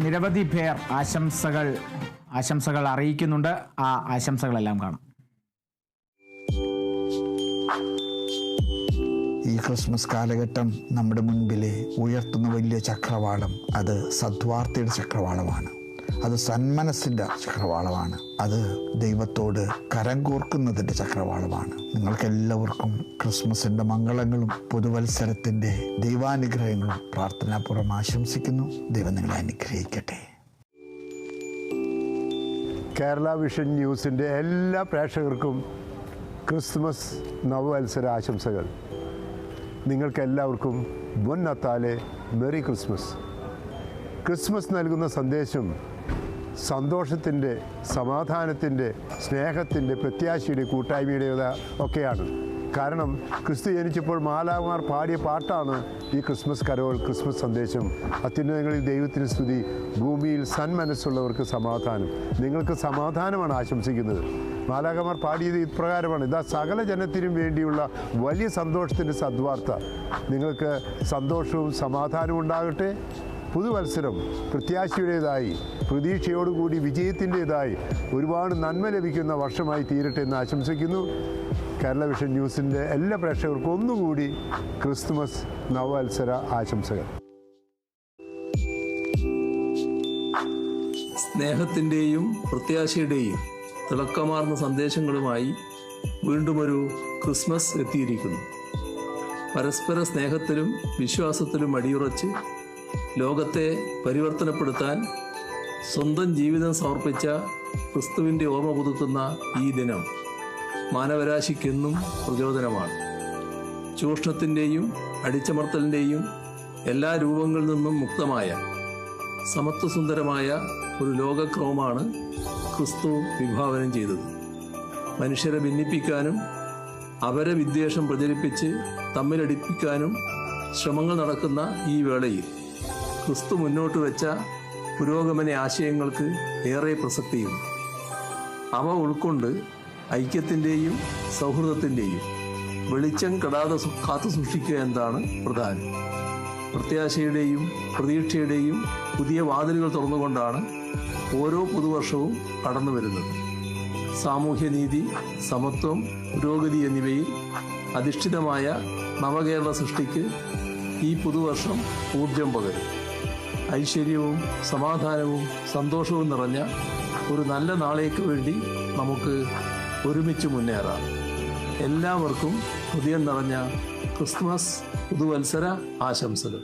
നിരവധി പേർ ആശംസകൾ അറിയിക്കുന്നുണ്ട്. ആ ആശംസകളെല്ലാം കാണാം. ഈ ക്രിസ്മസ് കാലഘട്ടം നമ്മുടെ മുൻപിലെ ഉയർത്തുന്ന വലിയ ചക്രവാളം അത് സദ്വാർത്തയുടെ ചക്രവാളമാണ്. അത് സന്മനസ്സിൻ്റെ ചക്രവാളമാണ്. അത് ദൈവത്തോട് കരം കോർക്കുന്നതിൻ്റെ ചക്രവാളമാണ്. നിങ്ങൾക്കെല്ലാവർക്കും ക്രിസ്മസിൻ്റെ മംഗളങ്ങളും പുതുവത്സരത്തിൻ്റെ ദൈവാനുഗ്രഹങ്ങളും പ്രാർത്ഥനാപൂർവ്വം ആശംസിക്കുന്നു. ദൈവം നിങ്ങളെ അനുഗ്രഹിക്കട്ടെ. കേരള വിഷൻ ന്യൂസിൻ്റെ എല്ലാ പ്രേക്ഷകർക്കും ക്രിസ്മസ് നവവത്സര ആശംസകൾ. നിങ്ങൾക്കെല്ലാവർക്കും ബൊൻ നത്താലെ, മെറി ക്രിസ്മസ്. ക്രിസ്മസ് നൽകുന്ന സന്ദേശം സന്തോഷത്തിൻ്റെ, സമാധാനത്തിൻ്റെ, സ്നേഹത്തിൻ്റെ, പ്രത്യാശയുടെ, കൂട്ടായ്മയുടെ ഒക്കെയാണ്. കാരണം ക്രിസ്തു ജനിച്ചപ്പോൾ മാലാഖമാർ പാടിയ പാട്ടാണ് ഈ ക്രിസ്മസ് കരോൾ, ക്രിസ്മസ് സന്ദേശം. അത്യുന്നതങ്ങളിൽ ദൈവത്തിന് സ്തുതി, ഭൂമിയിൽ സന്മനസ്സുള്ളവർക്ക് സമാധാനം. നിങ്ങൾക്ക് സമാധാനമാണ് ആശംസിക്കുന്നത്. മാലാഖമാർ പാടിയത് ഇപ്രകാരമാണ്: ഇതാ സകല ജനത്തിനും വേണ്ടിയുള്ള വലിയ സന്തോഷത്തിൻ്റെ സദ്വാർത്ത. നിങ്ങൾക്ക് സന്തോഷവും സമാധാനവും ഉണ്ടാകട്ടെ. പുതുവത്സരം പ്രത്യാശയുടേതായി, പ്രതീക്ഷയോടുകൂടി വിജയത്തിൻ്റേതായി, ഒരുപാട് നന്മ ലഭിക്കുന്ന വർഷമായി തീരട്ടെ എന്ന് ആശംസിക്കുന്നു. കേരള വിഷൻ ന്യൂസിൻ്റെ എല്ലാ പ്രേക്ഷകർക്കും ഒന്നുകൂടി ക്രിസ്തുമസ് നവവത്സര ആശംസകൾ. സ്നേഹത്തിൻ്റെയും പ്രത്യാശയുടെയും തിളക്കമാർന്ന സന്ദേശങ്ങളുമായി വീണ്ടുമൊരു ക്രിസ്മസ് എത്തിയിരിക്കുന്നു. പരസ്പര സ്നേഹത്തിലും വിശ്വാസത്തിലും അടിയുറച്ച് ലോകത്തെ പരിവർത്തനപ്പെടുത്താൻ സ്വന്തം ജീവിതം സമർപ്പിച്ച ക്രിസ്തുവിൻ്റെ ഓർമ്മ പുതുക്കുന്ന ഈ ദിനം മാനവരാശിക്കെന്നും പ്രചോദനമാണ്. ചൂഷണത്തിൻ്റെയും അടിച്ചമർത്തലിൻ്റെയും എല്ലാ രൂപങ്ങളിൽ നിന്നും മുക്തമായ സമത്വസുന്ദരമായ ഒരു ലോകക്രമമാണ് ക്രിസ്തു വിഭാവനം ചെയ്തത്. മനുഷ്യരെ ഭിന്നിപ്പിക്കാനും അവരെ വിദ്വേഷം പ്രചരിപ്പിച്ച് തമ്മിലടിപ്പിക്കാനും ശ്രമങ്ങൾ നടക്കുന്ന ഈ വേളയിൽ ക്രിസ്തു മുന്നോട്ട് വെച്ച പുരോഗമന ആശയങ്ങൾക്ക് ഏറെ പ്രസക്തിയുണ്ട്. അവ ഉൾക്കൊണ്ട് ഐക്യത്തിൻ്റെയും സൗഹൃദത്തിൻ്റെയും വെളിച്ചം കെടാതെ കാത്തു സൂക്ഷിക്കുക എന്നതാണ് പ്രധാനം. പ്രത്യാശയുടെയും പ്രതീക്ഷയുടെയും പുതിയ വാതിലുകൾ തുറന്നുകൊണ്ടാണ് ഓരോ പുതുവർഷവും കടന്നു വരുന്നത്. സാമൂഹ്യനീതി, സമത്വം, പുരോഗതി എന്നിവയിൽ അധിഷ്ഠിതമായ നവകേരള സൃഷ്ടിക്ക് ഈ പുതുവർഷം ഊർജം പകരും. ഐശ്വര്യവും സമാധാനവും സന്തോഷവും നിറഞ്ഞ ഒരു നല്ല നാളേക്ക് വേണ്ടി നമുക്ക് ഒരുമിച്ച് മുന്നേറാം. എല്ലാവർക്കും ഹൃദയം നിറഞ്ഞ ക്രിസ്മസ് പുതുവത്സര ആശംസകൾ.